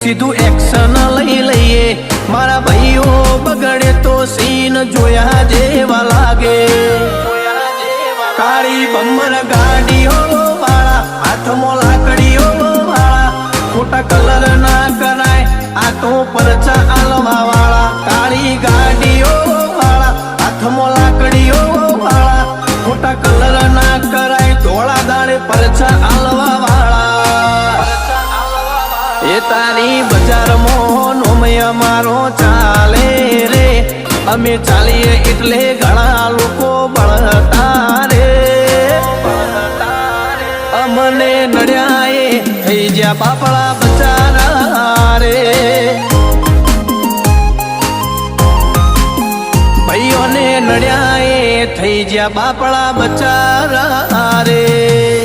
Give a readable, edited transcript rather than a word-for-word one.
સીધું એક્શન લઈ લઈએ મારા ભાઈઓ બગડે તો સીન જોયા જેવા લાગે કાળી બમ્બર ગાડીઓ વાળા હાથમાં લાકડીઓ વાળા ખોટા કલર ના કરાય આ તો પરચા આલવા વાળા કાળી ગાડીઓ વાળા હાથમાં લાકડીઓ વાળા ખોટા કલર ના કરાય ધોળા દાડે પરચા આલવા વાળા એ તારી બજારમાં નોમય મારો ચાલે રે અમે ચાલીએ એટલે ઘણા લોકો બળતા રે અમને નડ્યા એ થઈ જ્યાં બાપડા બચારા રે ભાઈઓને નડ્યા એ થઈ જ્યાં બાપડા બચારા રે